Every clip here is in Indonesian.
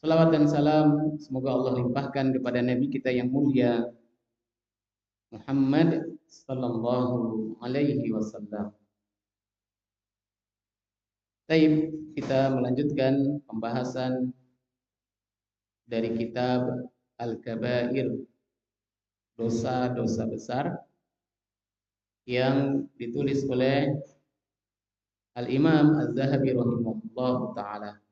Salawat dan salam semoga Allah limpahkan kepada Nabi kita yang mulia Muhammad sallallahu alaihi wasallam. Baik, kita melanjutkan pembahasan dari kitab Al-Kabair, dosa-dosa besar yang ditulis oleh Al-Imam Az-Zahabi rahimahullah taala.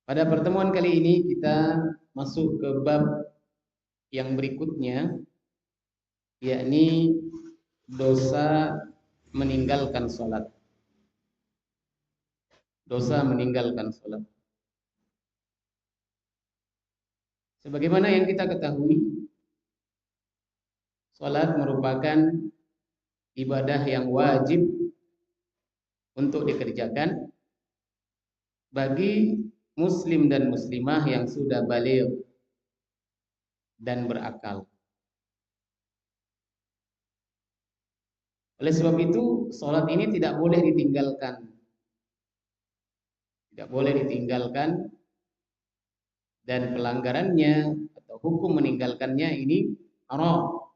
Pada pertemuan kali ini kita masuk ke bab yang berikutnya, yakni dosa meninggalkan sholat. Dosa meninggalkan sholat. Sebagaimana yang kita ketahui, sholat merupakan ibadah yang wajib untuk dikerjakan bagi muslim dan muslimah yang sudah baligh dan berakal. Oleh sebab itu, sholat ini tidak boleh ditinggalkan. Tidak boleh ditinggalkan, dan pelanggarannya atau hukum meninggalkannya ini haram.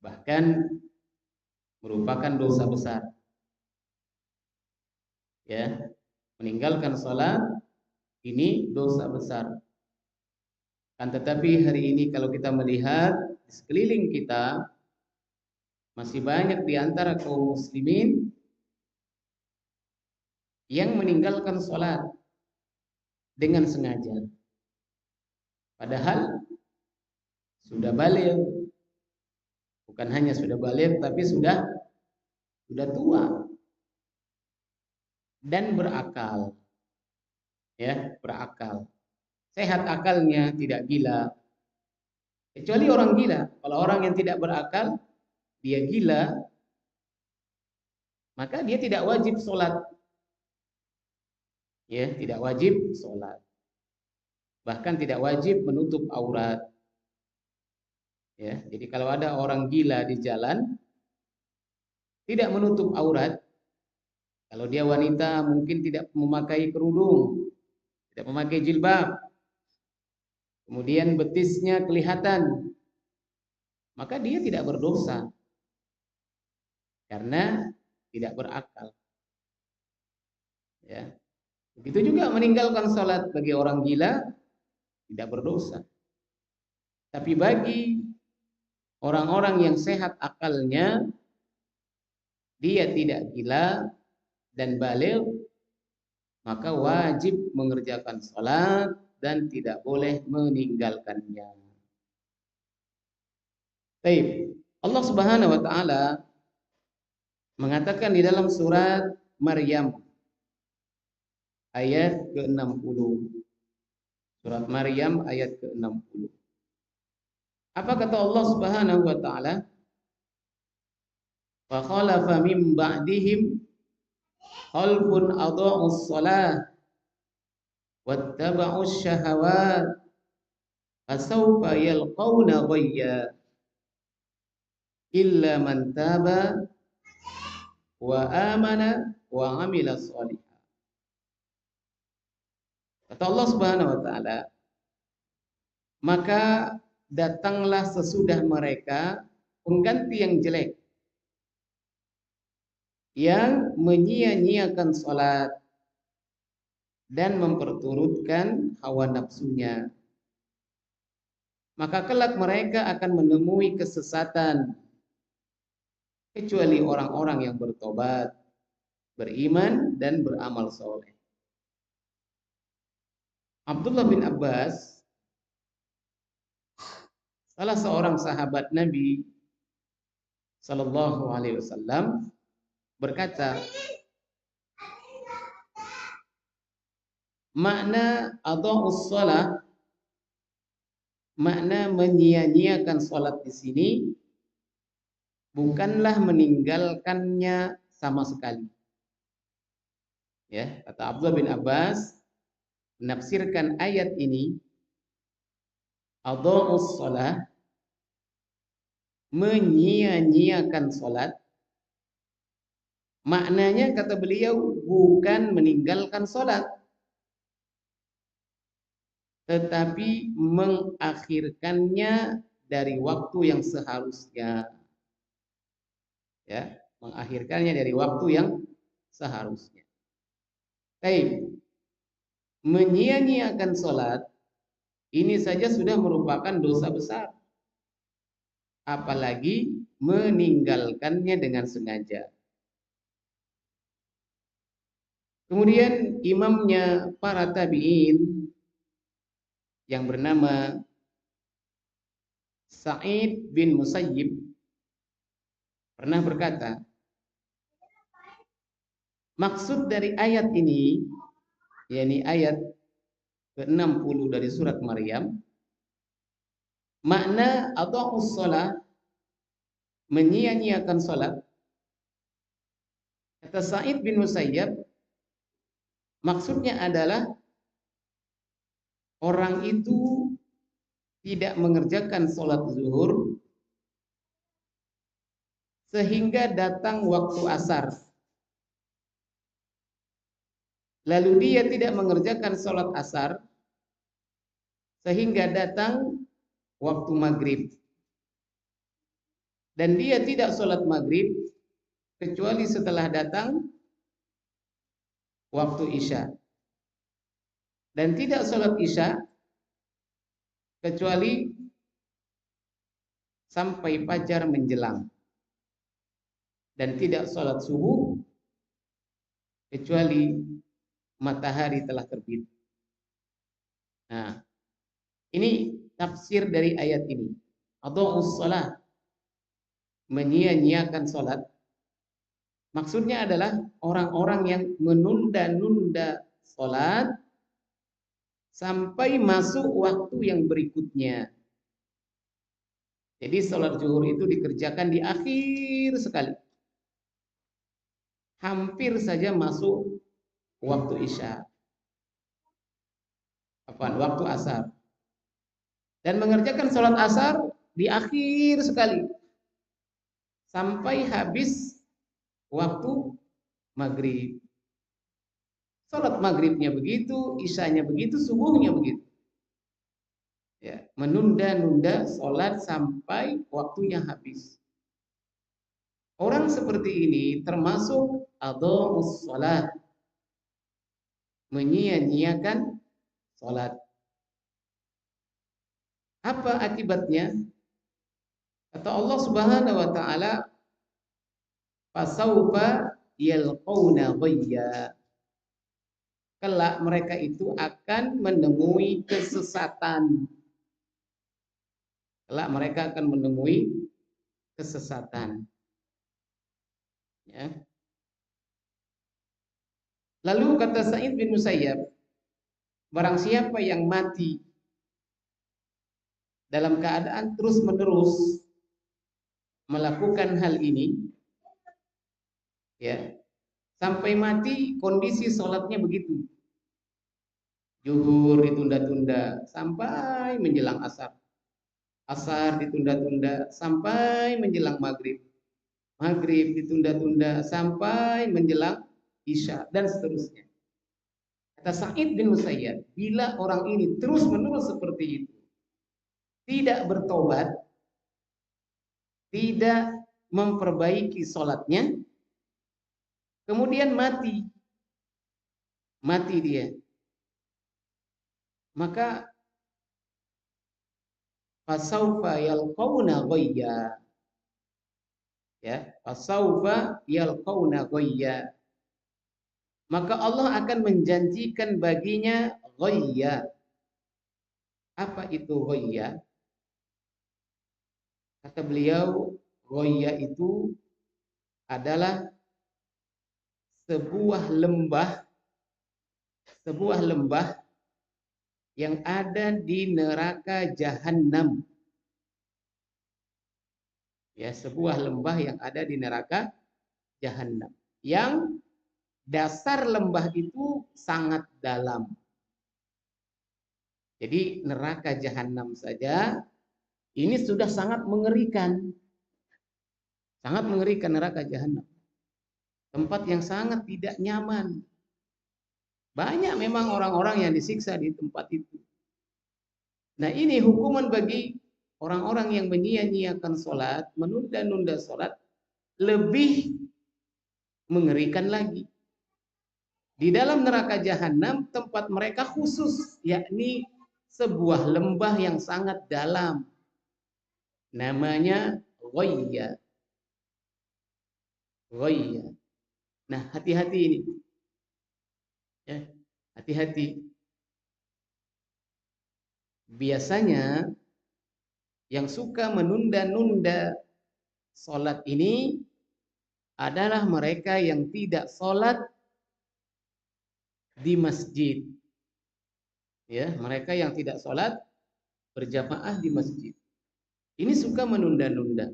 Bahkan merupakan dosa besar. Ya, meninggalkan sholat ini dosa besar. Kan tetapi hari ini kalau kita melihat di sekeliling kita, masih banyak di antara kaum muslimin yang meninggalkan sholat dengan sengaja. Padahal sudah baligh, bukan hanya sudah baligh tapi sudah tua dan berakal. Ya, berakal. Sehat akalnya, tidak gila. Kecuali orang gila. Kalau orang yang tidak berakal, dia gila, maka dia tidak wajib sholat. Ya, tidak wajib sholat. Bahkan tidak wajib menutup aurat. Ya, jadi kalau ada orang gila di jalan, tidak menutup aurat, kalau dia wanita mungkin tidak memakai kerudung, tidak memakai jilbab, kemudian betisnya kelihatan, maka dia tidak berdosa karena tidak berakal. Ya, begitu juga meninggalkan sholat bagi orang gila tidak berdosa. Tapi bagi orang-orang yang sehat akalnya, dia tidak gila dan baligh, maka wajib mengerjakan sholat dan tidak boleh meninggalkannya. Baik, Allah Subhanahu wa taala mengatakan di dalam surat Maryam ayat ke-60. Surat Maryam ayat ke-60. Apa kata Allah Subhanahu wa taala? Fa khalafa min ba'dihim khalfun adha'us shalah wattaba'us syahawat fasawfa yalqawna ghayya illa man taba wa amana wa amila shalihan. Kata Allah Subhanahu wa taala, maka datanglah sesudah mereka pengganti yang jelek, yang menyia-nyiakan salat dan memperturutkan hawa nafsunya. Maka kelak mereka akan menemui kesesatan, kecuali orang-orang yang bertobat, beriman dan beramal soleh. Abdullah bin Abbas, salah seorang sahabat Nabi Sallallahu Alaihi Wasallam, berkata, makna adha'us shalah, makna menyia-nyiakan salat di sini bukanlah meninggalkannya sama sekali. Ya, kata Abdullah bin Abbas menafsirkan ayat ini, adha'us shalah, menyia-nyiakan salat, Maknanya kata beliau bukan meninggalkan sholat, tetapi mengakhirkannya dari waktu yang seharusnya. Ya, mengakhirkannya dari waktu yang seharusnya. Baik, menyia-nyiakan sholat ini saja sudah merupakan dosa besar, apalagi meninggalkannya dengan sengaja. Kemudian imamnya para tabi'in yang bernama Sa'id bin Musayyib pernah berkata, maksud dari ayat ini, yakni ayat ke-60 dari surat Maryam, makna adha'us shalah, menyia-nyiakan salat. Kata Sa'id bin Musayyab, maksudnya adalah orang itu tidak mengerjakan salat zuhur sehingga datang waktu asar. Lalu dia tidak mengerjakan salat asar sehingga datang waktu maghrib. Dan dia tidak salat maghrib kecuali setelah datang waktu isya. Dan tidak salat isya kecuali sampai fajar menjelang. Dan tidak salat subuh kecuali matahari telah terbit. Nah, ini tafsir dari ayat ini. Adha'us shalah, menyia-nyiakan salat. Maksudnya adalah orang-orang yang menunda-nunda salat sampai masuk waktu yang berikutnya. Jadi salat zuhur itu dikerjakan di akhir sekali. Hampir saja masuk waktu isya. Waktu asar. Dan mengerjakan salat asar di akhir sekali. Sampai habis waktu maghrib. Salat maghribnya begitu, isyanya begitu, subuhnya begitu. Ya, menunda-nunda salat sampai waktunya habis. Orang seperti ini termasuk adha'us shalah, menyia-nyiakan salat. Apa akibatnya? Kata Allah Subhanahu wa taala, fasaufa yalqauna ghayya. Kelak mereka itu akan menemui kesesatan. Kelak mereka akan menemui kesesatan. Ya. Lalu kata Sa'id bin Musayyab, barang siapa yang mati dalam keadaan terus-menerus melakukan hal ini, ya, sampai mati kondisi sholatnya begitu. Zuhur ditunda-tunda sampai menjelang asar. Asar ditunda-tunda sampai menjelang maghrib. Maghrib ditunda-tunda sampai menjelang isya dan seterusnya. Kata Sa'id bin Musayyab, bila orang ini terus-menerus seperti itu, tidak bertobat, tidak memperbaiki sholatnya, kemudian mati dia, maka fasaufa yalqauna ghayya, ya, fasaufa yalqauna ghayya, maka Allah akan menjanjikan baginya ghayya. Apa itu ghayya? Kata beliau, ghayya itu adalah sebuah lembah yang ada di neraka Jahannam. Ya, sebuah lembah yang ada di neraka Jahannam. Yang dasar lembah itu sangat dalam. Jadi neraka Jahannam saja ini sudah sangat mengerikan. Sangat mengerikan neraka Jahannam. tempat yang sangat tidak nyaman. Banyak memang orang-orang yang disiksa di tempat itu. Nah, ini hukuman bagi orang-orang yang menyia-nyiakan sholat, menunda-nunda sholat, lebih mengerikan lagi. Di dalam neraka jahanam tempat mereka khusus, yakni sebuah lembah yang sangat dalam. Namanya Ghayya. Ghayya. Nah, hati-hati ini. Ya, hati-hati. Biasanya yang suka menunda-nunda sholat ini adalah mereka yang tidak sholat di masjid. Ya, mereka yang tidak sholat berjamaah di masjid. Ini suka menunda-nunda.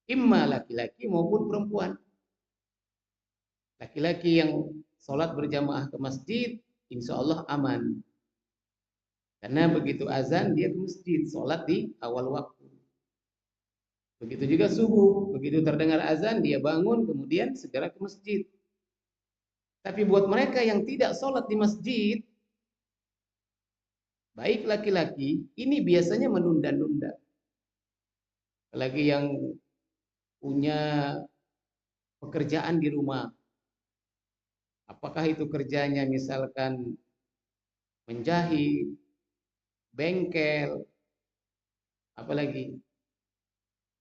Imma laki-laki maupun perempuan. Laki-laki yang sholat berjamaah ke masjid, insya Allah aman. Karena begitu azan dia ke masjid, sholat di awal waktu. Begitu juga subuh, begitu terdengar azan dia bangun kemudian segera ke masjid. Tapi buat mereka yang tidak sholat di masjid, baik laki-laki, ini biasanya menunda-nunda. Apalagi yang punya pekerjaan di rumah. Apakah itu kerjanya misalkan menjahit, bengkel, apalagi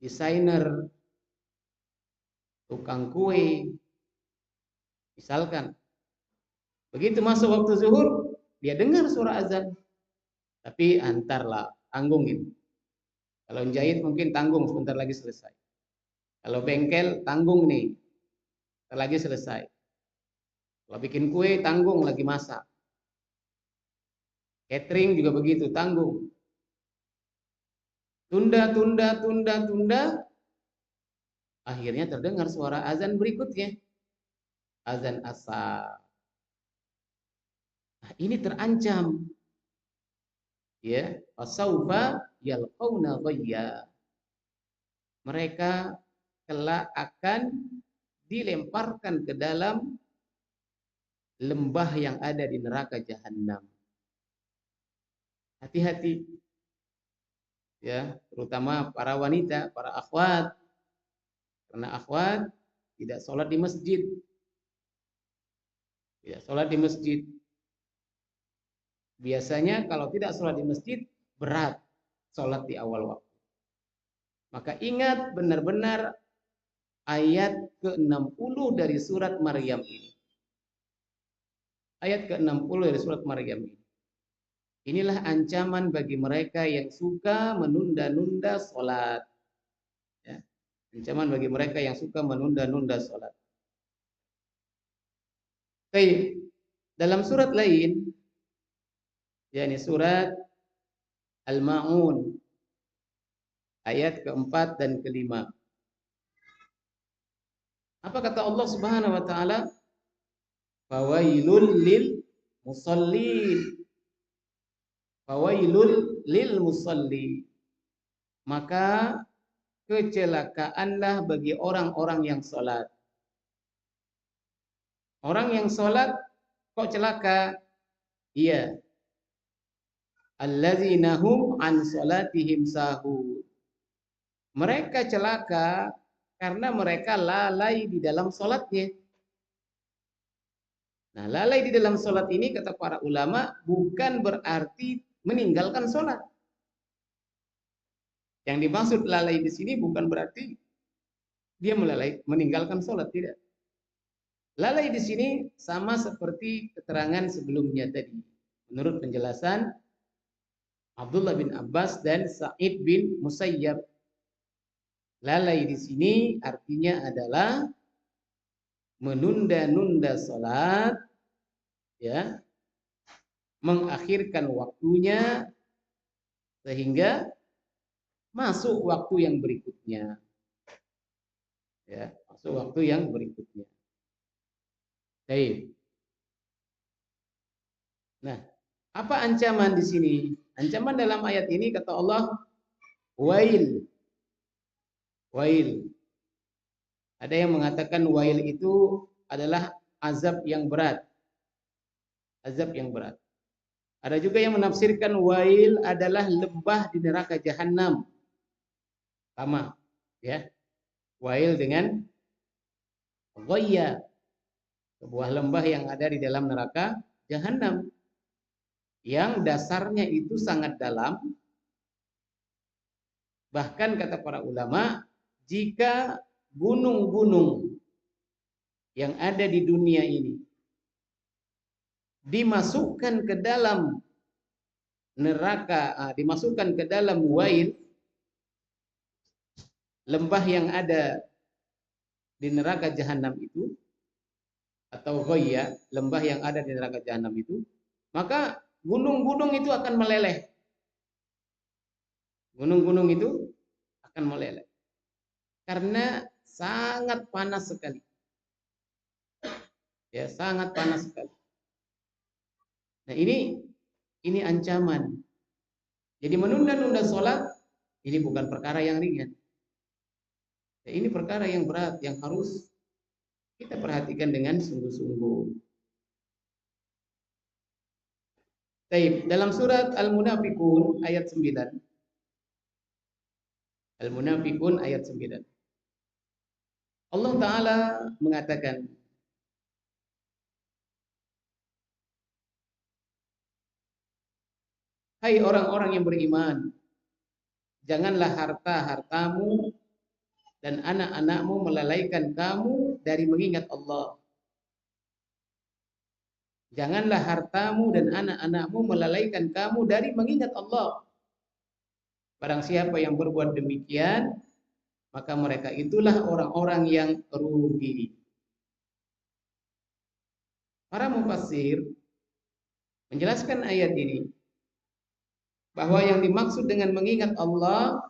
desainer, tukang kue, misalkan. Begitu masuk waktu zuhur, dia dengar suara azan. Tapi antarlah, tanggung gitu. Kalau menjahit mungkin tanggung sebentar lagi selesai. Kalau bengkel tanggung nih, sebentar lagi selesai. Kalau bikin kue tanggung lagi masak. Catering juga begitu, tanggung. Tunda. Akhirnya terdengar suara azan berikutnya. Azan asar. Nah, ini terancam. Ya, fasaufa yalqauna ghayya. Mereka kelak akan dilemparkan ke dalam lembah yang ada di neraka jahanam. Hati-hati. Ya, terutama para wanita, para akhwat. Karena akhwat tidak sholat di masjid. Tidak sholat di masjid. Biasanya kalau tidak sholat di masjid, berat sholat di awal waktu. Maka ingat benar-benar ayat ke-60 dari surat Maryam ini. Ayat ke-60 dari surat Maryam ini. Inilah ancaman bagi mereka yang suka menunda-nunda sholat. Ya. Ancaman bagi mereka yang suka menunda-nunda sholat. Baik. Dalam surat lain, yakni surat Al-Ma'un, ayat keempat dan kelima. Apa kata Allah Subhanahu wa taala? Fawailul lil musallin. Fawailul lil musalli. Maka kecelakaanlah bagi orang-orang yang salat. Orang yang salat kok celaka? Iya. Alladzina hum an salatihim sahun. Mereka celaka karena mereka lalai di dalam salatnya. Nah, lalai di dalam salat ini kata para ulama bukan berarti meninggalkan salat. Yang dimaksud lalai di sini bukan berarti dia meninggalkan salat, tidak. Lalai di sini sama seperti keterangan sebelumnya tadi. Menurut penjelasan Abdullah bin Abbas dan Sa'id bin Musayyab. Lalai di sini artinya adalah menunda-nunda salat, ya, mengakhirkan waktunya sehingga masuk waktu yang berikutnya. Ya, masuk waktu yang berikutnya. Baik. Nah, apa ancaman di sini? Ancaman dalam ayat ini kata Allah, wail. Wail. Ada yang mengatakan wail itu adalah azab yang berat. Azab yang berat. Ada juga yang menafsirkan wail adalah lembah di neraka jahanam. Sama, ya. Wail dengan ghayya, sebuah lembah yang ada di dalam neraka jahanam yang dasarnya itu sangat dalam. Bahkan kata para ulama, jika gunung-gunung yang ada di dunia ini dimasukkan ke dalam neraka, dimasukkan ke dalam wail, lembah yang ada di neraka jahanam itu, atau ghayya, lembah yang ada di neraka jahanam itu, maka gunung-gunung itu akan meleleh. Gunung-gunung itu akan meleleh karena sangat panas sekali. Ya, sangat panas sekali. Nah, ini ancaman. Jadi menunda-nunda sholat ini bukan perkara yang ringan. Ya, ini perkara yang berat yang harus kita perhatikan dengan sungguh-sungguh. Baik, dalam surat Al-Munafiqun ayat 9. Al-Munafiqun ayat 9. Allah Ta'ala mengatakan, hai orang-orang yang beriman, janganlah harta-hartamu dan anak-anakmu melalaikan kamu dari mengingat Allah. Janganlah hartamu dan anak-anakmu melalaikan kamu dari mengingat Allah. Barang siapa yang berbuat demikian, maka mereka itulah orang-orang yang rugi. Para mufassir menjelaskan ayat ini bahwa yang dimaksud dengan mengingat Allah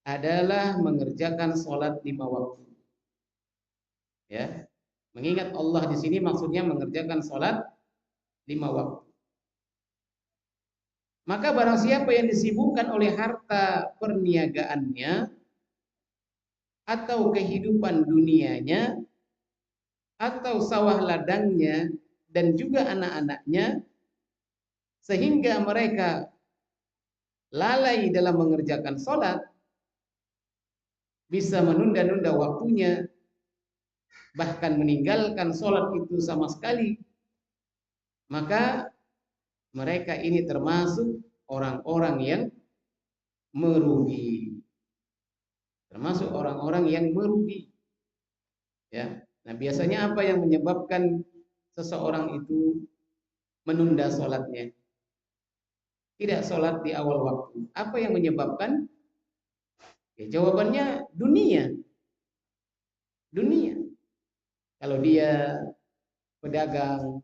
adalah mengerjakan sholat 5 waktu. Ya, mengingat Allah di sini maksudnya mengerjakan sholat 5 waktu. Maka barang siapa yang disibukkan oleh harta perniagaannya atau kehidupan dunianya atau sawah ladangnya dan juga anak-anaknya, sehingga mereka lalai dalam mengerjakan sholat, bisa menunda-nunda waktunya, bahkan meninggalkan sholat itu sama sekali, maka mereka ini termasuk orang-orang yang merugi. Termasuk orang-orang yang merugi. Ya. Nah, biasanya apa yang menyebabkan seseorang itu menunda sholatnya? Tidak sholat di awal waktu. Apa yang menyebabkan? Ya, jawabannya dunia. Dunia. Kalau dia pedagang,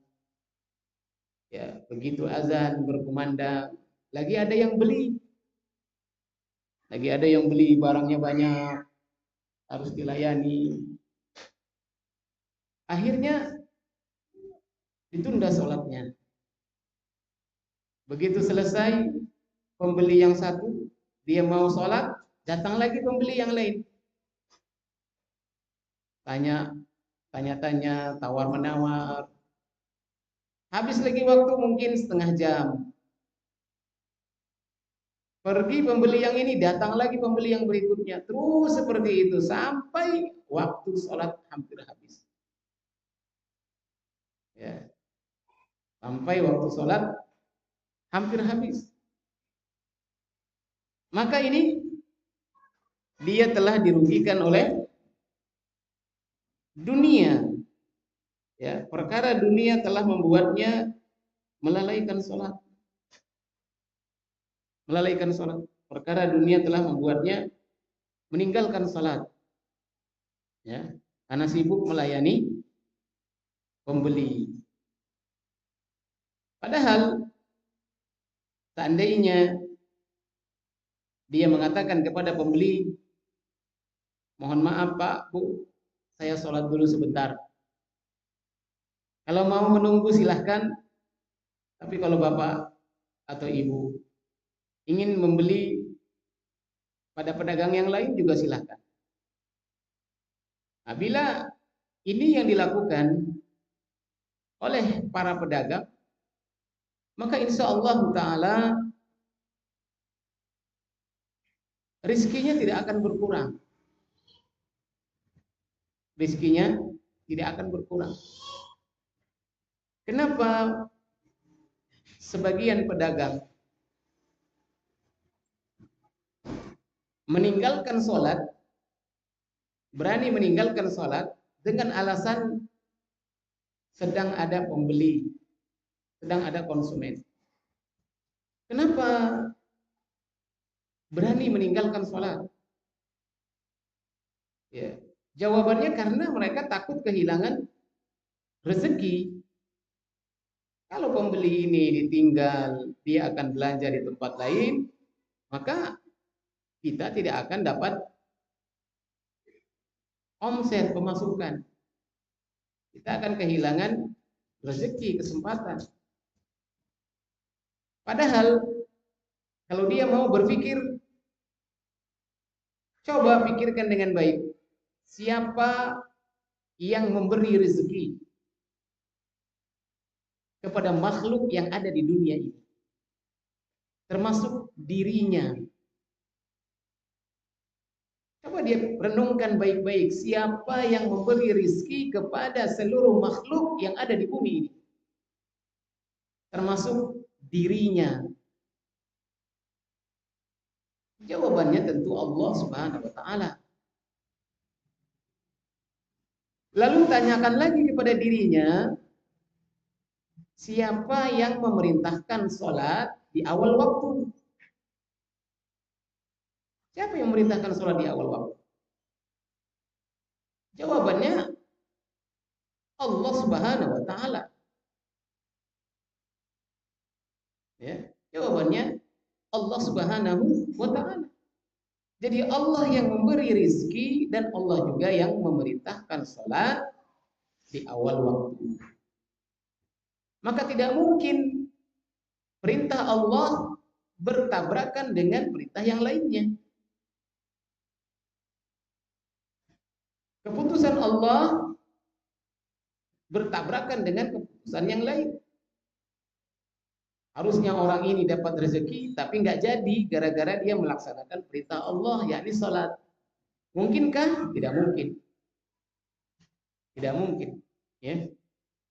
ya begitu azan berkumandang, lagi ada yang beli. Lagi ada yang beli, barangnya banyak, harus dilayani. Akhirnya ditunda sholatnya. Begitu selesai pembeli yang satu, dia mau sholat, datang lagi pembeli yang lain. Tanya-tanya, tawar-menawar. Habis lagi waktu mungkin setengah jam. Pergi pembeli yang ini, datang lagi pembeli yang berikutnya. Terus seperti itu sampai waktu sholat hampir habis. Ya. Sampai waktu sholat hampir habis. Maka ini dia telah dirugikan oleh dunia. Ya, perkara dunia telah membuatnya melalaikan sholat. Melalaikan sholat. Perkara dunia telah membuatnya meninggalkan sholat. Ya, karena sibuk melayani pembeli. Padahal seandainya dia mengatakan kepada pembeli, mohon maaf Pak, Bu, saya sholat dulu sebentar. Kalau mau menunggu silahkan, tapi kalau Bapak atau Ibu ingin membeli pada pedagang yang lain juga silahkan. Nah, bila ini yang dilakukan oleh para pedagang, maka insya Allah Ta'ala rizkinya tidak akan berkurang. Rizkinya tidak akan berkurang. Kenapa sebagian pedagang meninggalkan sholat, berani meninggalkan sholat dengan alasan sedang ada pembeli, sedang ada konsumen. Kenapa berani meninggalkan sholat? Ya, jawabannya karena mereka takut kehilangan rezeki. Kalau pembeli ini ditinggal, dia akan belanja di tempat lain, maka kita tidak akan dapat omset pemasukan. Kita akan kehilangan rezeki, kesempatan. Padahal kalau dia mau berpikir, coba pikirkan dengan baik. Siapa yang memberi rezeki kepada makhluk yang ada di dunia ini? Termasuk dirinya. Coba dia renungkan baik-baik. Siapa yang memberi rezeki kepada seluruh makhluk yang ada di bumi ini? Termasuk dirinya. Jawabannya tentu Allah Subhanahu wa Ta'ala. Lalu tanyakan lagi kepada dirinya, siapa yang memerintahkan sholat di awal waktu? Siapa yang memerintahkan sholat di awal waktu? Jawabannya Allah Subhanahu wa Ta'ala. Ya, jawabannya Allah Subhanahu wa Ta'ala. Jadi Allah yang memberi rizki dan Allah juga yang memerintahkan sholat di awal waktu. Maka tidak mungkin perintah Allah bertabrakan dengan perintah yang lainnya. Keputusan Allah bertabrakan dengan keputusan yang lain. Harusnya orang ini dapat rezeki, tapi nggak jadi gara-gara dia melaksanakan perintah Allah, yakni sholat. Mungkinkah? Tidak mungkin. Tidak mungkin. Ya.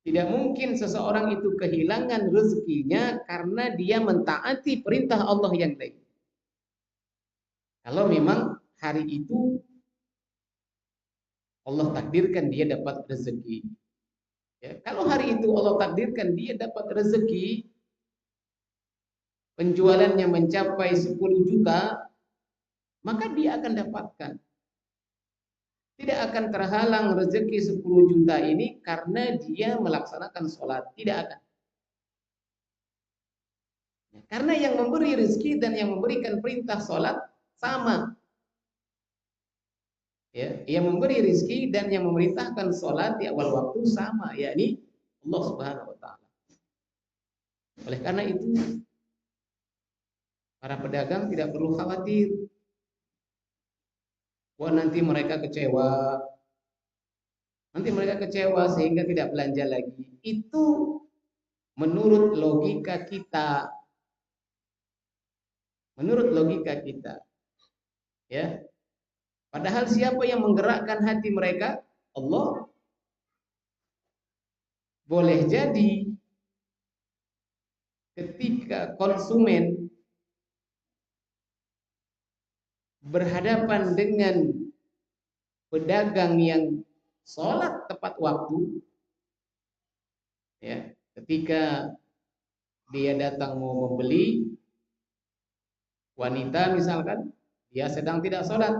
Tidak mungkin seseorang itu kehilangan rezekinya karena dia mentaati perintah Allah yang lain. Kalau memang hari itu Allah takdirkan dia dapat rezeki. Ya, kalau hari itu Allah takdirkan dia dapat rezeki, penjualannya mencapai 10 juta, maka dia akan dapatkan. Tidak akan terhalang rezeki 10 juta ini karena dia melaksanakan sholat. Tidak akan. Karena yang memberi rezeki dan yang memberikan perintah sholat sama. Ya, yang memberi rezeki dan yang memerintahkan sholat di awal waktu sama, yakni Allah Subhanahu wa Ta'ala. Oleh karena itu, para pedagang tidak perlu khawatir. Wah, nanti mereka kecewa. Nanti mereka kecewa sehingga tidak belanja lagi. Itu menurut logika kita. Menurut logika kita. Ya. Padahal siapa yang menggerakkan hati mereka? Allah. Boleh jadi ketika konsumen berhadapan dengan pedagang yang sholat tepat waktu, ya, ketika dia datang mau membeli, wanita misalkan, dia sedang tidak sholat,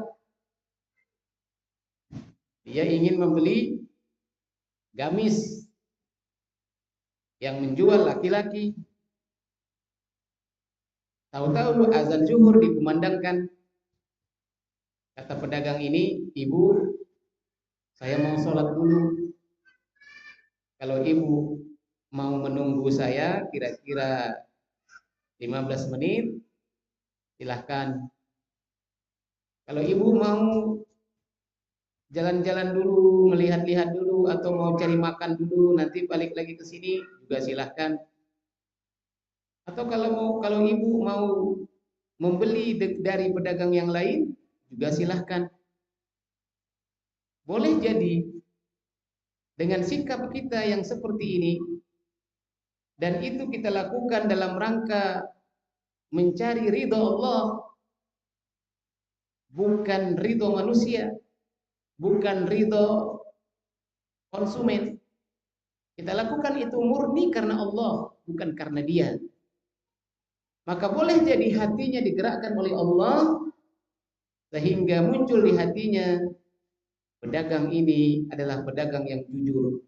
dia ingin membeli gamis yang menjual laki-laki, tahu-tahu azan zuhur dikumandangkan. Kata pedagang ini, ibu, saya mau sholat dulu. Kalau ibu mau menunggu saya kira-kira 15 menit, silahkan. Kalau ibu mau jalan-jalan dulu, melihat-lihat dulu, atau mau cari makan dulu, nanti balik lagi ke sini juga silahkan. Atau kalau ibu mau membeli dari pedagang yang lain juga silahkan. Boleh jadi dengan sikap kita yang seperti ini, dan itu kita lakukan dalam rangka mencari ridho Allah, bukan ridho manusia, bukan ridho konsumen. Kita lakukan itu murni karena Allah, bukan karena dia. Maka boleh jadi hatinya digerakkan oleh Allah, sehingga muncul di hatinya, pedagang ini adalah pedagang yang jujur.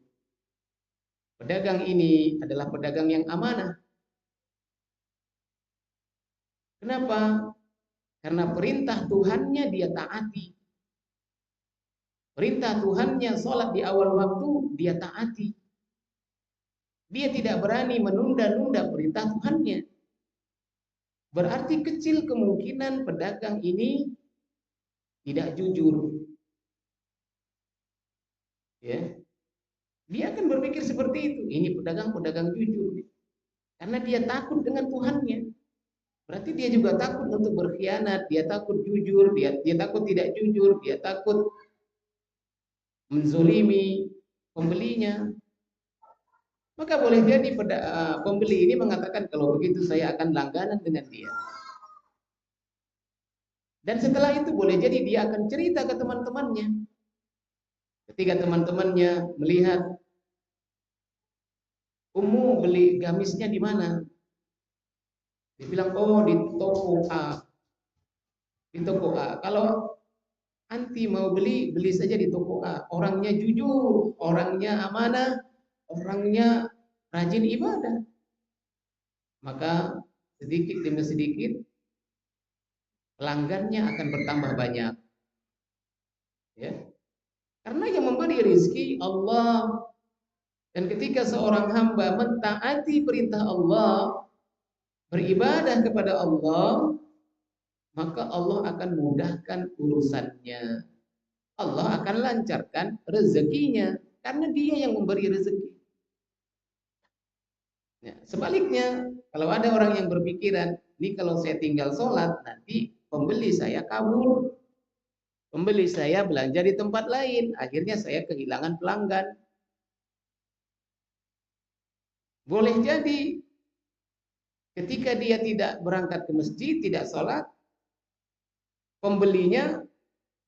Pedagang ini adalah pedagang yang amanah. Kenapa? Karena perintah Tuhannya dia taati. Perintah Tuhannya sholat di awal waktu dia taati. Dia tidak berani menunda-nunda perintah Tuhannya. Berarti kecil kemungkinan pedagang ini tidak jujur. Ya. Dia akan berpikir seperti itu. Ini pedagang-pedagang jujur. Karena dia takut dengan Tuhannya. Berarti dia juga takut untuk berkhianat, dia takut jujur, dia takut tidak jujur, dia takut menzolimi pembelinya. Maka boleh jadi pembeli ini mengatakan, kalau begitu saya akan langganan dengan dia. Dan setelah itu boleh jadi dia akan cerita ke teman-temannya. Ketika teman-temannya melihat, Ummu beli gamisnya di mana? Dia bilang, oh di toko A. Di toko A. Kalau anti mau beli, beli saja di toko A. Orangnya jujur, orangnya amanah, orangnya rajin ibadah. Maka sedikit demi sedikit pelanggannya akan bertambah banyak. Ya. Karena yang memberi rezeki Allah. Dan ketika seorang hamba mentaati perintah Allah, beribadah kepada Allah, maka Allah akan mudahkan urusannya. Allah akan lancarkan rezekinya karena dia yang memberi rezeki. Ya, sebaliknya, kalau ada orang yang berpikiran, ini kalau saya tinggal sholat, nanti pembeli saya kabur. Pembeli saya belanja di tempat lain, akhirnya saya kehilangan pelanggan. Boleh jadi ketika dia tidak berangkat ke masjid, tidak sholat, pembelinya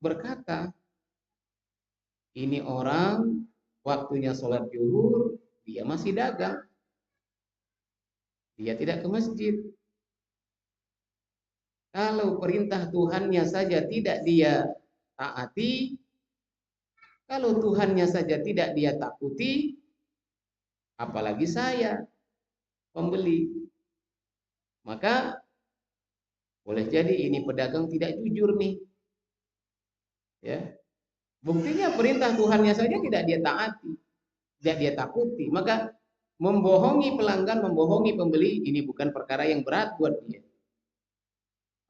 berkata, ini orang waktunya sholat zuhur, dia masih dagang. Dia tidak ke masjid. Kalau perintah Tuhannya saja tidak dia taati, kalau Tuhannya saja tidak dia takuti, apalagi saya, pembeli. Maka boleh jadi ini pedagang tidak jujur nih. Ya. Buktinya perintah Tuhannya saja tidak dia taati, tidak dia takuti. Maka membohongi pelanggan, membohongi pembeli, ini bukan perkara yang berat buat dia.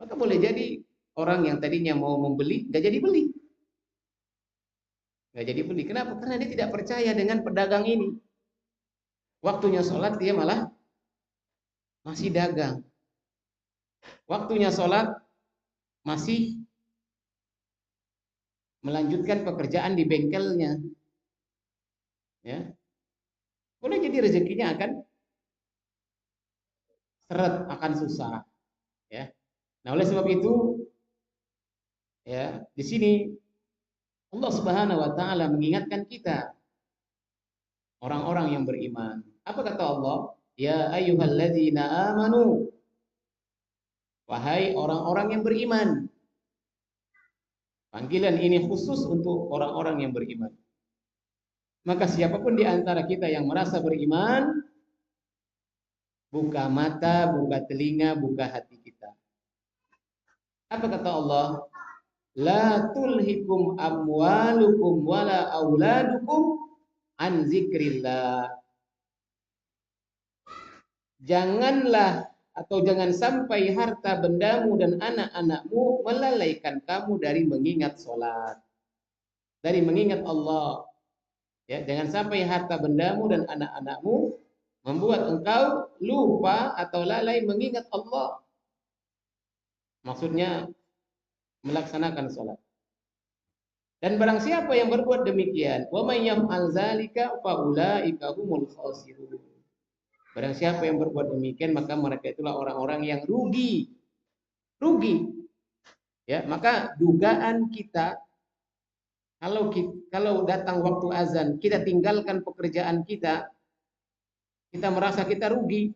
Maka boleh jadi orang yang tadinya mau membeli, nggak jadi beli. Nggak jadi beli. Kenapa? Karena dia tidak percaya dengan pedagang ini. Waktunya sholat dia malah masih dagang. Waktunya sholat masih melanjutkan pekerjaan di bengkelnya. Ya. Boleh jadi rezekinya akan seret, akan susah. Ya. Nah, oleh sebab itu, ya, di sini Allah Subhanahu wa taala mengingatkan kita, orang-orang yang beriman. Apa kata Allah? Ya ayyuhalladzina amanu. Wahai orang-orang yang beriman. Panggilan ini khusus untuk orang-orang yang beriman. Maka siapapun di antara kita yang merasa beriman, buka mata, buka telinga, buka hati kita. Apa kata Allah? La tulhikum amwalukum wala auladukum an zikrillah. Janganlah atau jangan sampai harta bendamu dan anak-anakmu melalaikan kamu dari mengingat sholat. dari mengingat Allah. Ya, jangan sampai harta bendamu dan anak-anakmu membuat engkau lupa atau lalai mengingat Allah. Maksudnya melaksanakan sholat. Dan barang siapa yang berbuat demikian, wa may yaf'al dzalika fa ulaika humul khasirun. Barang siapa yang berbuat demikian, maka mereka itulah orang-orang yang rugi. Rugi. Ya, maka dugaan kita kalau datang waktu azan, kita tinggalkan pekerjaan kita merasa kita rugi.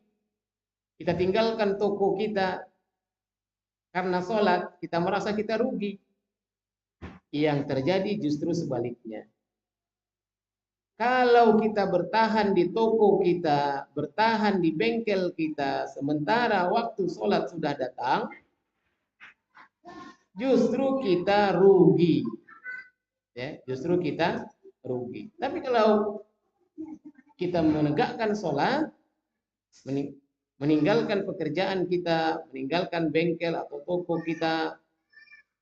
Kita tinggalkan toko kita karena sholat, kita merasa kita rugi. Yang terjadi justru sebaliknya. Kalau kita bertahan di toko kita, bertahan di bengkel kita, sementara waktu sholat sudah datang, justru kita rugi. Ya, justru kita rugi. Tapi kalau kita menegakkan sholat, meninggalkan pekerjaan kita, meninggalkan bengkel atau toko kita,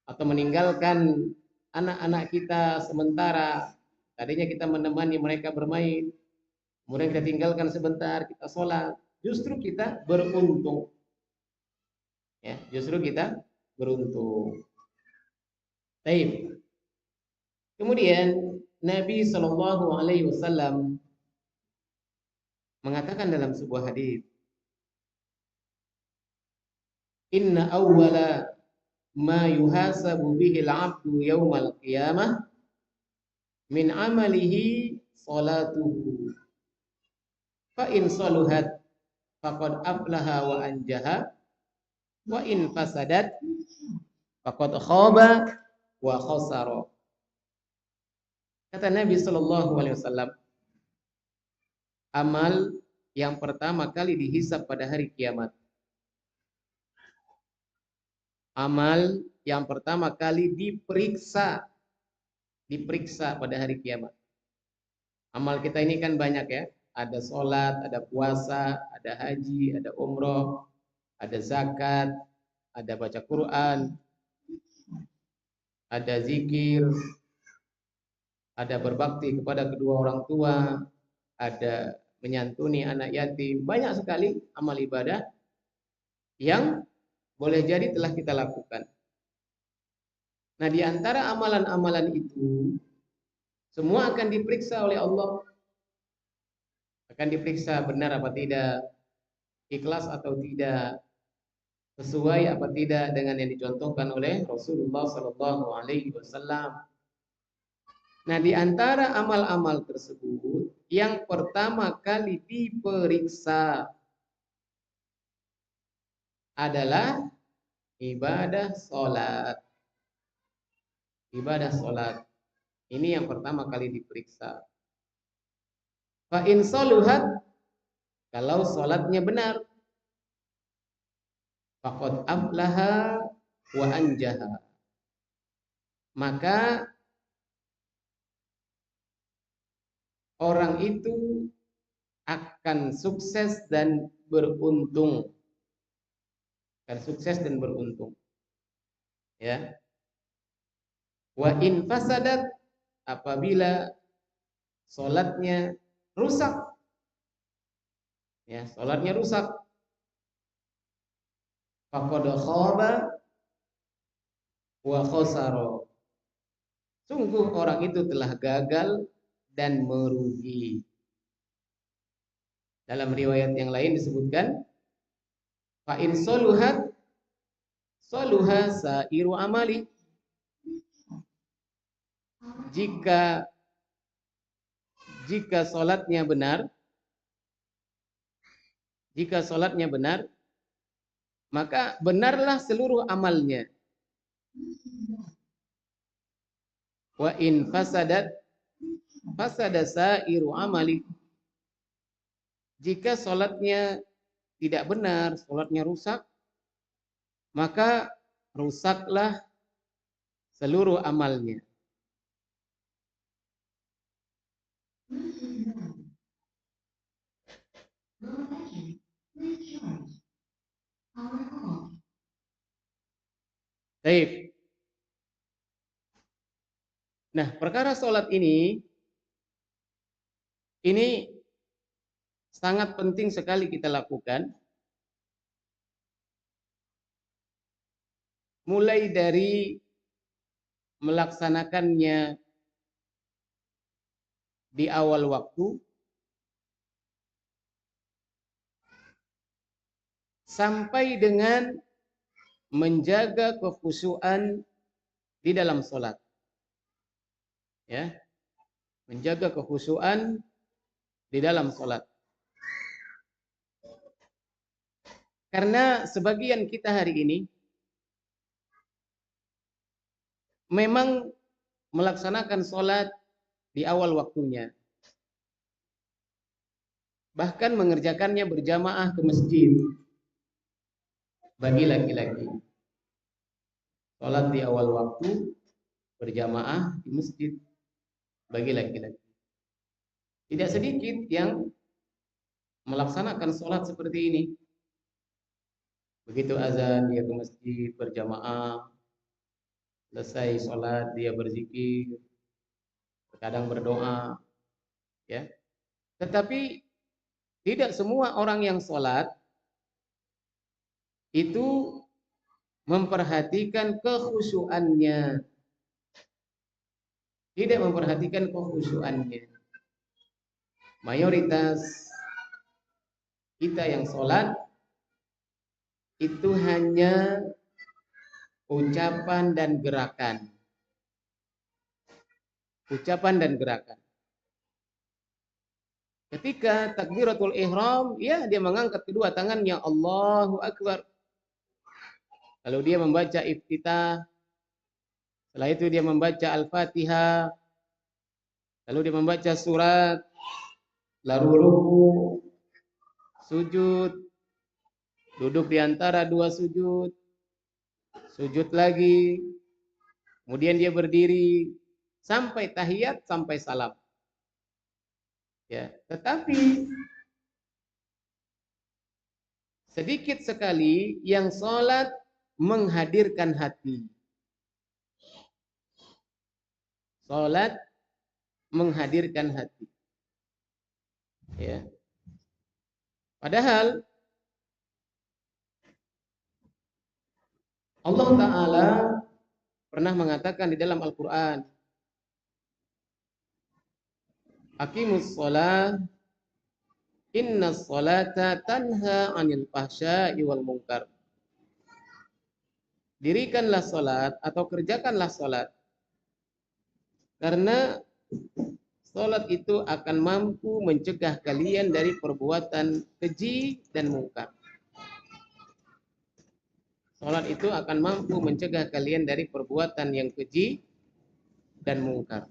atau meninggalkan anak-anak kita sementara, tadinya kita menemani mereka bermain, kemudian kita tinggalkan sebentar, kita sholat, justru kita beruntung. Ya, justru kita beruntung. Baik. Kemudian Nabi Shallallahu Alaihi Wasallam mengatakan dalam sebuah hadis, Inna awwala ma yuhasabu bihi al-'abdu yawmal qiyamah min amalihi salatuhu. Fa in saluhat faqad aflaha wa anjaha wa in fasadat faqad khaba wa khasara. Kata Nabi Shallallahu Alaihi Wasallam, amal yang pertama kali dihisab pada hari kiamat. Amal yang pertama kali diperiksa pada hari kiamat. Amal kita ini kan banyak ya, ada sholat, ada puasa, ada haji, ada umroh, ada zakat, ada baca Quran, ada zikir, ada berbakti kepada kedua orang tua, ada menyantuni anak yatim, banyak sekali amal ibadah yang boleh jadi telah kita lakukan. Nah, di antara amalan-amalan itu semua akan diperiksa oleh Allah. Akan diperiksa benar apa tidak, ikhlas atau tidak, sesuai apa tidak dengan yang dicontohkan oleh Rasulullah Sallallahu Alaihi Wasallam. Nah, di antara amal-amal tersebut, yang pertama kali diperiksa adalah ibadah sholat. Ibadah sholat. Ini yang pertama kali diperiksa. Fa in saluhat, kalau sholatnya benar, faqad aflaha wa anjaha, maka orang itu akan sukses dan beruntung. Akan sukses dan beruntung. Ya. Wa in fasadat, apabila sholatnya rusak. Ya, sholatnya rusak. Faqad khaba wa khasara. Sungguh orang itu telah gagal dan merugi. Dalam riwayat yang lain disebutkan, fa in saluhat saluha sairu amali. Jika salatnya benar, maka benarlah seluruh amalnya. Wa in fasadat fasada sairu amali. Jika salatnya tidak benar, salatnya rusak, maka rusaklah seluruh amalnya. Baik. Nah, perkara sholat ini sangat penting sekali kita lakukan, mulai dari melaksanakannya di awal waktu sampai dengan menjaga kekhusyuan di dalam sholat. Ya, menjaga kekhusyuan di dalam sholat. Karena sebagian kita hari ini memang melaksanakan sholat di awal waktunya. Bahkan mengerjakannya berjamaah ke masjid. Bagi laki-laki, sholat di awal waktu berjamaah di masjid bagi laki-laki. Tidak sedikit yang melaksanakan sholat seperti ini. Begitu azan dia ke masjid berjamaah, selesai sholat dia berzikir, terkadang berdoa, ya. Tetapi tidak semua orang yang sholat itu memperhatikan kekhusyuannya. Tidak memperhatikan kekhusyuannya. Mayoritas kita yang sholat itu hanya ucapan dan gerakan. Ucapan dan gerakan. Ketika takbiratul ihram, ya dia mengangkat kedua tangannya, Allahu Akbar. Lalu dia membaca iftitah. Setelah itu dia membaca Al-Fatihah. Lalu dia membaca surat. Lalu ruku, sujud, duduk di antara dua sujud, sujud lagi, kemudian dia berdiri sampai tahiyat, sampai salam. Ya, tetapi sedikit sekali yang sholat menghadirkan hati. Sholat menghadirkan hati. Ya. Padahal Allah Ta'ala pernah mengatakan di dalam Al-Quran, Aqimus sholat, inna sholata tanha anil fahsya'i wal munkar. Dirikanlah sholat atau kerjakanlah sholat. Karena sholat itu akan mampu mencegah kalian dari perbuatan keji dan mungkar. Sholat itu akan mampu mencegah kalian dari perbuatan yang keji dan mungkar.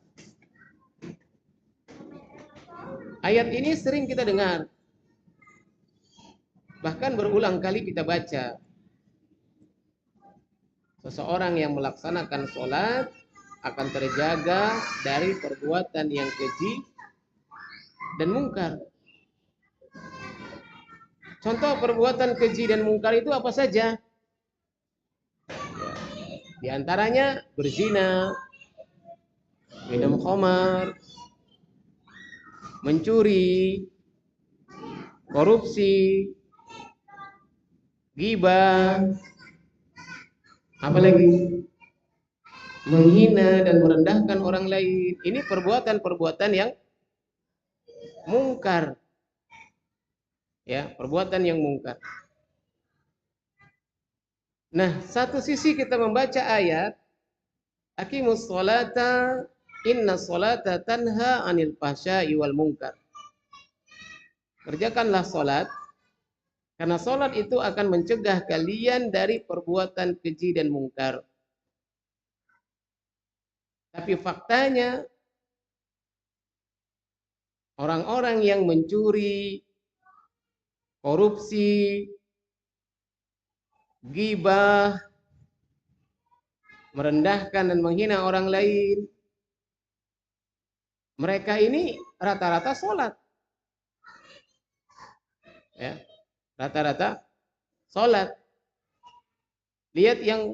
Ayat ini sering kita dengar. Bahkan berulang kali kita baca. Seseorang yang melaksanakan sholat akan terjaga dari perbuatan yang keji dan mungkar. Contoh perbuatan keji dan mungkar itu apa saja? Di antaranya berzina, minum khamar, mencuri, korupsi, ghibah, apalagi menghina dan merendahkan orang lain. Ini perbuatan-perbuatan yang mungkar. Ya, perbuatan yang mungkar. Nah, satu sisi kita membaca ayat Aqimus sholata inna sholata tanha anil fahsya'i wal munkar. Kerjakanlah sholat karena sholat itu akan mencegah kalian dari perbuatan keji dan mungkar. Tapi faktanya orang-orang yang mencuri, korupsi, ghibah, merendahkan dan menghina orang lain, mereka ini rata-rata sholat. Ya, rata-rata sholat. Lihat yang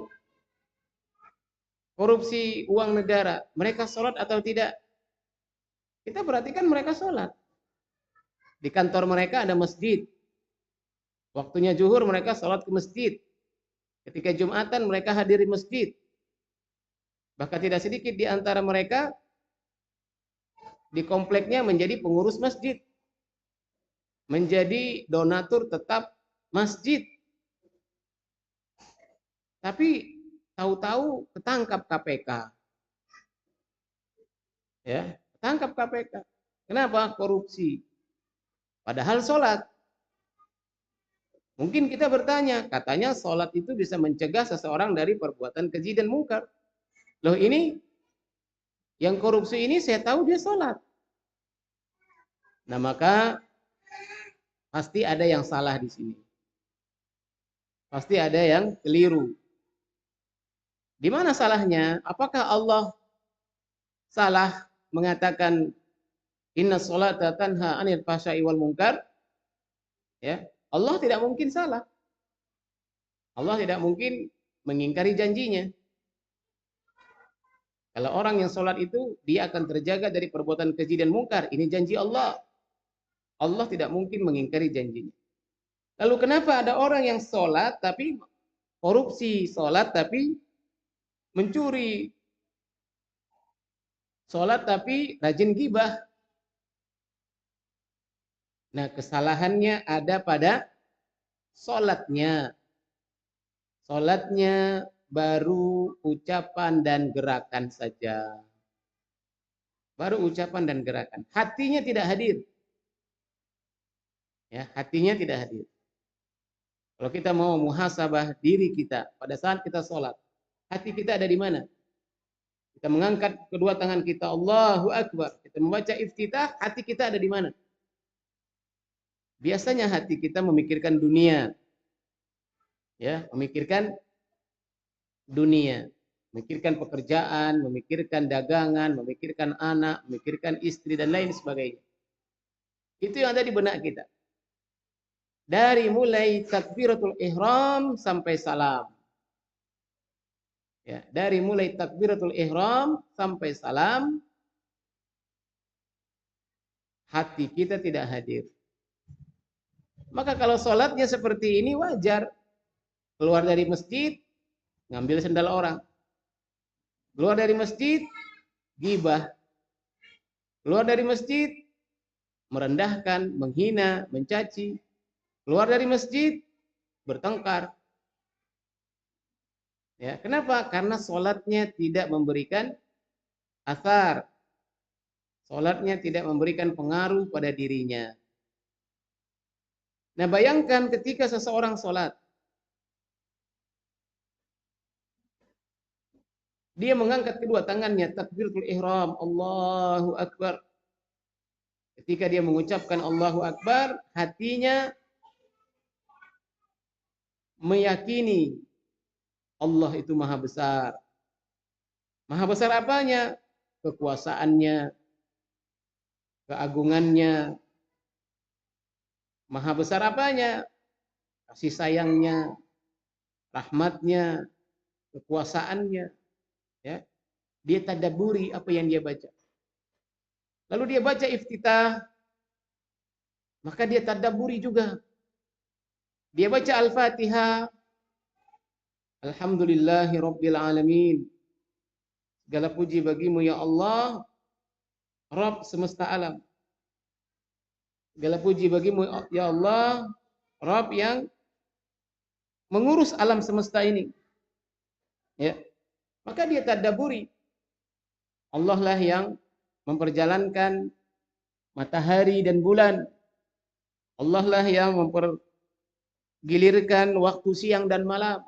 korupsi uang negara, mereka sholat atau tidak? Kita perhatikan mereka sholat. Di kantor mereka ada masjid. Waktunya zuhur mereka sholat ke masjid. Ketika Jumatan mereka hadiri masjid. Bahkan tidak sedikit di antara mereka di kompleknya menjadi pengurus masjid. Menjadi donatur tetap masjid. Tapi tahu-tahu ketangkap KPK. Ya, ketangkap KPK. Kenapa? Korupsi. Padahal sholat. Mungkin kita bertanya, katanya sholat itu bisa mencegah seseorang dari perbuatan keji dan mungkar. Loh ini, yang korupsi ini saya tahu dia sholat. Nah maka pasti ada yang salah di sini. Pasti ada yang keliru. Di mana salahnya? Apakah Allah salah mengatakan inna sholata tanha anil fahsya'i wal munkar? Ya, Allah tidak mungkin salah. Allah tidak mungkin mengingkari janjinya. Kalau orang yang sholat itu, dia akan terjaga dari perbuatan keji dan mungkar. Ini janji Allah. Allah tidak mungkin mengingkari janjinya. Lalu kenapa ada orang yang sholat tapi korupsi, sholat tapi mencuri, sholat tapi rajin gibah? Nah, kesalahannya ada pada sholatnya. Sholatnya baru ucapan dan gerakan saja. Baru ucapan dan gerakan. Hatinya tidak hadir. Ya, hatinya tidak hadir. Kalau kita mau muhasabah diri kita pada saat kita sholat, hati kita ada di mana? Kita mengangkat kedua tangan kita, Allahu Akbar. Kita membaca iftitah, hati kita ada di mana? Biasanya hati kita memikirkan dunia. Ya, memikirkan dunia. Memikirkan pekerjaan, memikirkan dagangan, memikirkan anak, memikirkan istri, dan lain sebagainya. Itu yang ada di benak kita. Dari mulai takbiratul ihram sampai salam. Ya, dari mulai takbiratul ihram sampai salam, hati kita tidak hadir. Maka kalau sholatnya seperti ini wajar. Keluar dari masjid, ngambil sendal orang. Keluar dari masjid, gibah. Keluar dari masjid, merendahkan, menghina, mencaci. Keluar dari masjid, bertengkar. Ya, kenapa? Karena sholatnya tidak memberikan asar. Sholatnya tidak memberikan pengaruh pada dirinya. Nah, bayangkan ketika seseorang sholat. Dia mengangkat kedua tangannya, takbiratul ihram, Allahu Akbar. Ketika dia mengucapkan Allahu Akbar, hatinya meyakini Allah itu maha besar. Maha besar apanya? Kekuasaannya, keagungannya. Maha besar apanya? Kasih sayangnya, rahmatnya, kekuasaannya. Ya. Dia tadabburi apa yang dia baca. Lalu dia baca iftitah, maka dia tadabburi juga. Dia baca Al-Fatihah, Alhamdulillahi Rabbil Alamin. Segala puji bagimu ya Allah, Rabb semesta alam. Segala puji bagimu ya Allah, Rabb yang mengurus alam semesta ini. Ya. Maka dia tadabburi. Allah lah yang memperjalankan matahari dan bulan. Allah lah yang mempergilirkan waktu siang dan malam.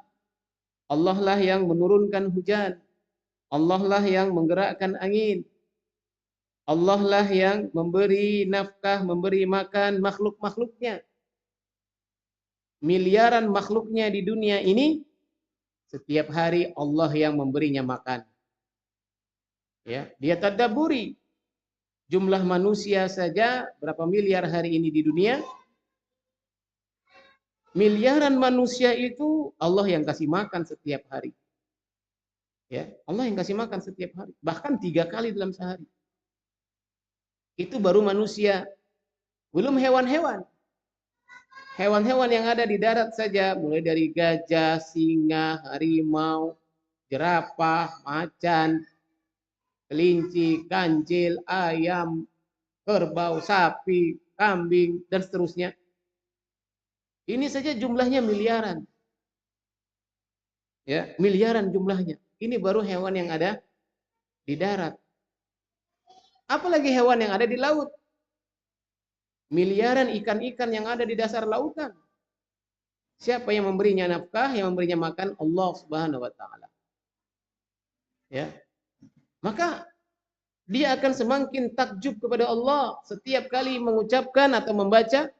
Allah lah yang menurunkan hujan. Allah lah yang menggerakkan angin. Allah lah yang memberi nafkah, memberi makan makhluk-makhluknya. Miliaran makhluknya di dunia ini, setiap hari Allah yang memberinya makan. Ya, dia tadabburi. Jumlah manusia saja berapa miliar hari ini di dunia? Miliaran manusia itu Allah yang kasih makan setiap hari. Ya, Allah yang kasih makan setiap hari, bahkan 3 kali dalam sehari. Itu baru manusia, belum hewan-hewan. Hewan-hewan yang ada di darat saja, mulai dari gajah, singa, harimau, jerapah, macan, kelinci, kancil, ayam, kerbau, sapi, kambing, dan seterusnya. Ini saja jumlahnya miliaran. Ya, miliaran jumlahnya. Ini baru hewan yang ada di darat. Apalagi hewan yang ada di laut. Miliaran ikan-ikan yang ada di dasar lautan. Siapa yang memberinya nafkah, yang memberinya makan? Allah Subhanahu wa taala. Ya. Maka dia akan semakin takjub kepada Allah setiap kali mengucapkan atau membaca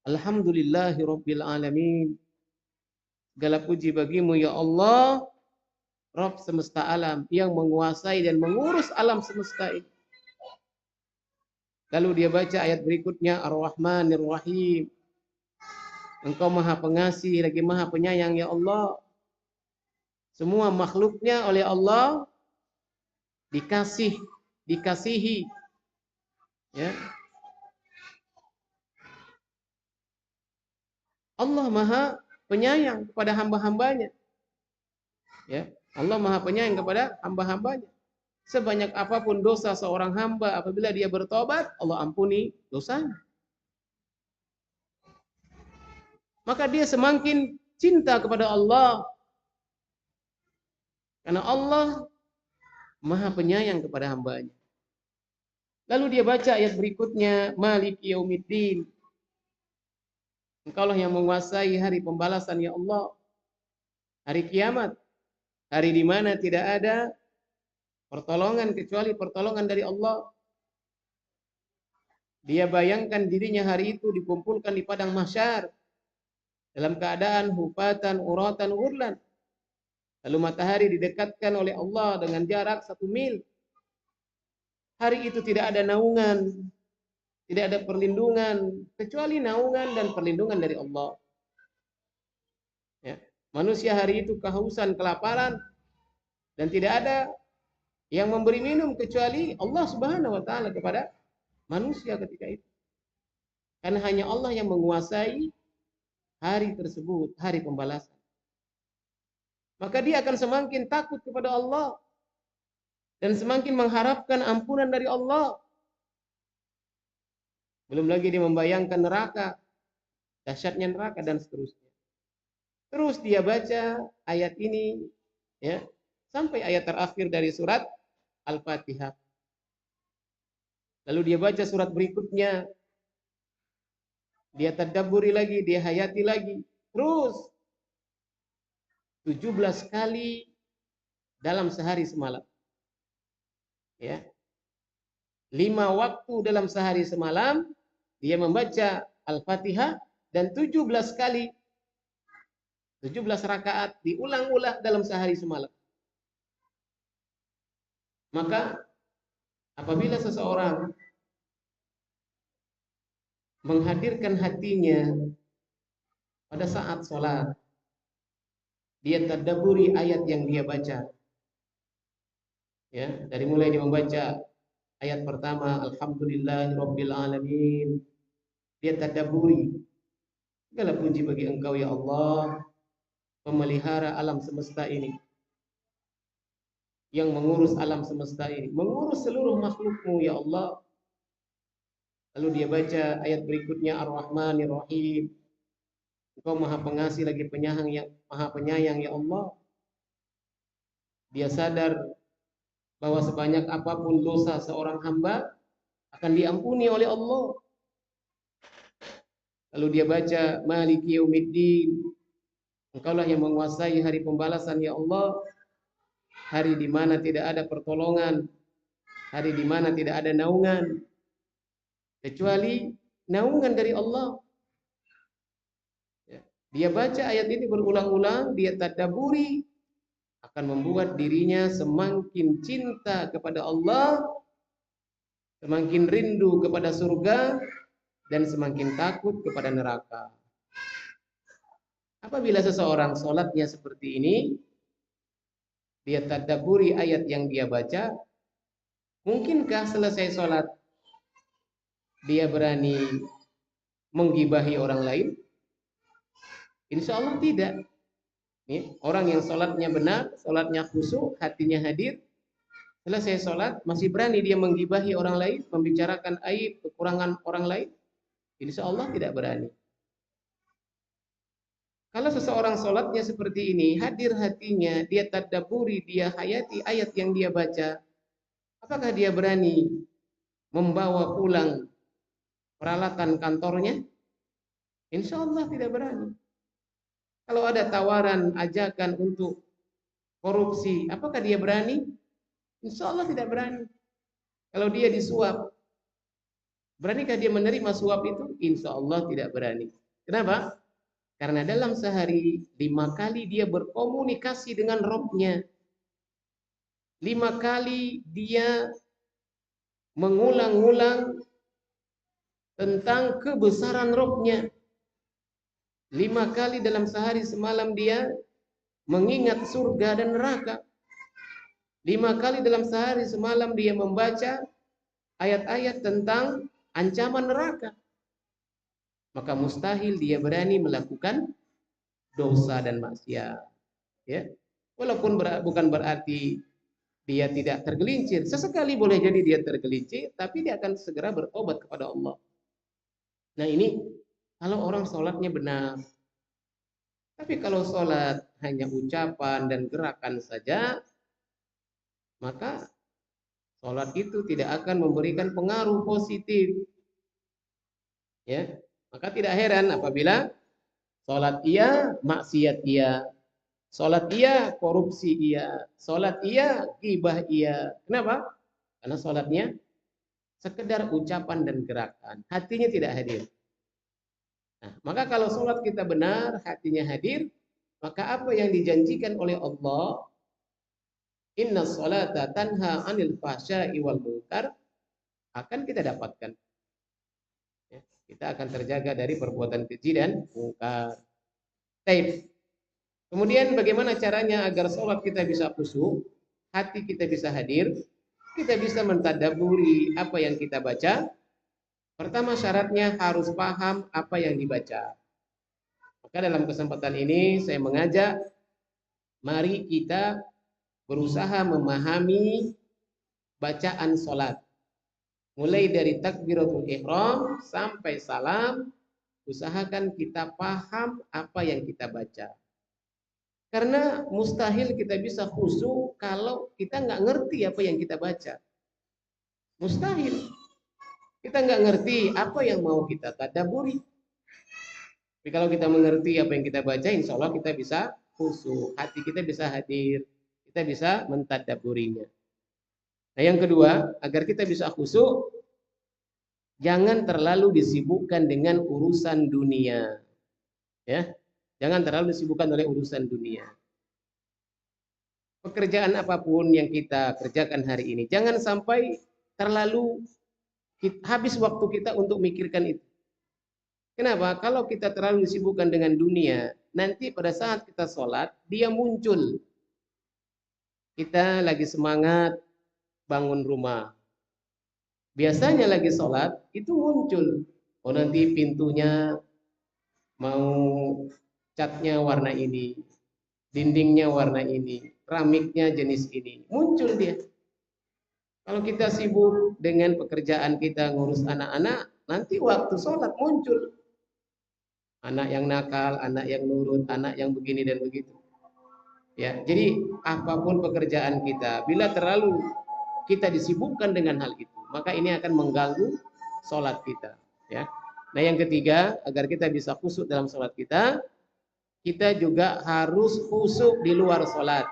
Alhamdulillahirabbil alamin. Segala puji bagimu ya Allah, Rabb semesta alam, yang menguasai dan mengurus alam semesta ini. Lalu dia baca ayat berikutnya, Ar-Rahmanir Rahim. Engkau maha pengasih lagi maha penyayang ya Allah. Semua makhluknya oleh Allah dikasihi. Ya. Allah maha penyayang kepada hamba-hambanya. Ya. Allah maha penyayang kepada hamba-hambanya. Sebanyak apapun dosa seorang hamba, apabila dia bertobat, Allah ampuni dosanya. Maka dia semakin cinta kepada Allah. Karena Allah maha penyayang kepada hambanya. Lalu dia baca ayat berikutnya, Maliki Yaumiddin. Engkaulah yang menguasai hari pembalasan ya Allah. Hari kiamat. Hari di mana tidak ada pertolongan kecuali pertolongan dari Allah. Dia bayangkan dirinya hari itu dikumpulkan di padang mahsyar dalam keadaan hufatan, uratan, urlan. Lalu matahari didekatkan oleh Allah dengan jarak 1 mil. Hari itu tidak ada naungan, tidak ada perlindungan, kecuali naungan dan perlindungan dari Allah. Ya. Manusia hari itu kehausan, kelaparan, dan tidak ada yang memberi minum kecuali Allah Subhanahu wa taala kepada manusia ketika itu. Karena hanya Allah yang menguasai hari tersebut, hari pembalasan. Maka dia akan semakin takut kepada Allah dan semakin mengharapkan ampunan dari Allah. Belum lagi dia membayangkan neraka, dahsyatnya neraka dan seterusnya. Terus dia baca ayat ini ya, sampai ayat terakhir dari surat Al-Fatihah. Lalu dia baca surat berikutnya. Dia tadabburi lagi, dia hayati lagi. Terus 17 kali dalam sehari semalam. Ya. 5 waktu dalam sehari semalam dia membaca Al-Fatihah, dan 17 kali 17 rakaat diulang-ulang dalam sehari semalam. Maka apabila seseorang menghadirkan hatinya pada saat sholat, dia tadabburi ayat yang dia baca. Ya, dari mulai dia membaca ayat pertama, Alhamdulillahirabbil alamin. Dia tadabburi, segala puji bagi Engkau ya Allah, pemelihara alam semesta ini, yang mengurus alam semesta ini, mengurus seluruh makhluk-Mu ya Allah. Lalu dia baca ayat berikutnya, Ar-Rahmanir Rahim. Engkau maha pengasih lagi penyayang ya, maha penyayang ya Allah. Dia sadar bahwa sebanyak apapun dosa seorang hamba akan diampuni oleh Allah. Lalu dia baca Maliki Yaumiddin. Engkaulah yang menguasai hari pembalasan ya Allah. Hari di mana tidak ada pertolongan, hari di mana tidak ada naungan kecuali naungan dari Allah. Dia baca ayat ini berulang-ulang, dia tadabburi, akan membuat dirinya semakin cinta kepada Allah, semakin rindu kepada surga, dan semakin takut kepada neraka. Apabila seseorang sholatnya seperti ini, dia tadabburi ayat yang dia baca, mungkinkah selesai sholat dia berani menggibahi orang lain? Insya Allah tidak. Nih, orang yang sholatnya benar, sholatnya khusyuk, hatinya hadir, selesai sholat masih berani dia menggibahi orang lain, membicarakan aib, kekurangan orang lain? Insya Allah tidak berani. Kalau seseorang sholatnya seperti ini, hadir hatinya, dia tadabburi, dia hayati ayat yang dia baca, apakah dia berani membawa pulang peralatan kantornya? Insya Allah tidak berani. Kalau ada tawaran, ajakan untuk korupsi, apakah dia berani? Insya Allah tidak berani. Kalau dia disuap, beranikah dia menerima suap itu? Insya Allah tidak berani. Kenapa? Karena dalam sehari 5 kali dia berkomunikasi dengan Rabb-nya. 5 kali dia mengulang-ulang tentang kebesaran Rabb-nya. 5 kali dalam sehari semalam dia mengingat surga dan neraka. 5 kali dalam sehari semalam dia membaca ayat-ayat tentang ancaman neraka. Maka mustahil dia berani melakukan dosa dan maksiat. Ya, walaupun bukan berarti dia tidak tergelincir. Sesekali boleh jadi dia tergelincir, tapi dia akan segera bertobat kepada Allah. Nah ini kalau orang sholatnya benar. Tapi kalau sholat hanya ucapan dan gerakan saja, maka sholat itu tidak akan memberikan pengaruh positif. Ya, maka tidak heran apabila sholat iya, maksiat iya. Sholat iya, korupsi iya. Sholat iya, ghibah iya. Kenapa? Karena sholatnya sekedar ucapan dan gerakan. Hatinya tidak hadir. Nah, maka kalau sholat kita benar, hatinya hadir, maka apa yang dijanjikan oleh Allah, inna sholata tanha anil fahsya'i wal munkar, akan kita dapatkan. Ya, kita akan terjaga dari perbuatan keji dan mungkar. Taib. Kemudian bagaimana caranya agar sholat kita bisa khusyuk, hati kita bisa hadir, kita bisa mentadabburi apa yang kita baca. Pertama syaratnya harus paham apa yang dibaca. Maka dalam kesempatan ini saya mengajak, mari kita berusaha memahami bacaan sholat. Mulai dari takbiratul ihram sampai salam, usahakan kita paham apa yang kita baca. Karena mustahil kita bisa khusyuk kalau kita nggak ngerti apa yang kita baca. Mustahil. Kita nggak ngerti apa yang mau kita tadabburi. Tapi kalau kita mengerti apa yang kita baca, insya Allah kita bisa khusyuk, hati kita bisa hadir, kita bisa mentadabburinya. Nah yang kedua, agar kita bisa khusyuk, jangan terlalu disibukkan dengan urusan dunia. Ya, jangan terlalu disibukkan oleh urusan dunia. Pekerjaan apapun yang kita kerjakan hari ini, jangan sampai terlalu habis waktu kita untuk mikirkan itu. Kenapa? Kalau kita terlalu disibukkan dengan dunia, nanti pada saat kita sholat, dia muncul. Kita lagi semangat bangun rumah. Biasanya lagi sholat, itu muncul. Oh nanti pintunya mau catnya warna ini, dindingnya warna ini, keramiknya jenis ini. Muncul dia. Kalau kita sibuk dengan pekerjaan kita ngurus anak-anak, nanti waktu sholat muncul. Anak yang nakal, anak yang nurut, anak yang begini dan begitu. Ya, jadi apapun pekerjaan kita, bila terlalu kita disibukkan dengan hal itu, maka ini akan mengganggu sholat kita. Ya. Nah yang ketiga, agar kita bisa khusyuk dalam sholat kita juga harus khusyuk di luar sholat.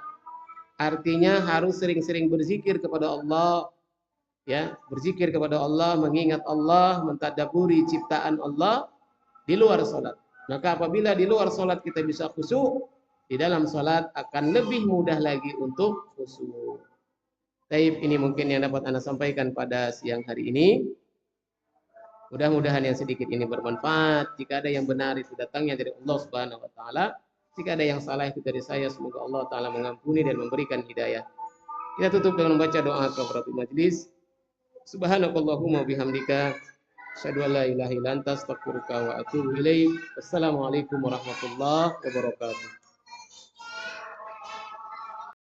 Artinya harus sering-sering berzikir kepada Allah, ya, berzikir kepada Allah, mengingat Allah, mentadabburi ciptaan Allah di luar sholat. Maka apabila di luar sholat kita bisa khusyuk, di dalam sholat akan lebih mudah lagi untuk khusyuk. Taib, ini mungkin yang dapat Anda sampaikan pada siang hari ini. Mudah-mudahan yang sedikit ini bermanfaat. Jika ada yang benar itu datangnya dari Allah Subhanahu wa taala. Jika ada yang salah itu dari saya, semoga Allah Ta'ala mengampuni dan memberikan hidayah. Kita tutup dengan membaca doa kafaratul majlis. Subhanakallahumma bihamdika asyhadu an la ilaha illa anta astaghfiruka wa atubu ilaik. Wassalamualaikum warahmatullahi wabarakatuh.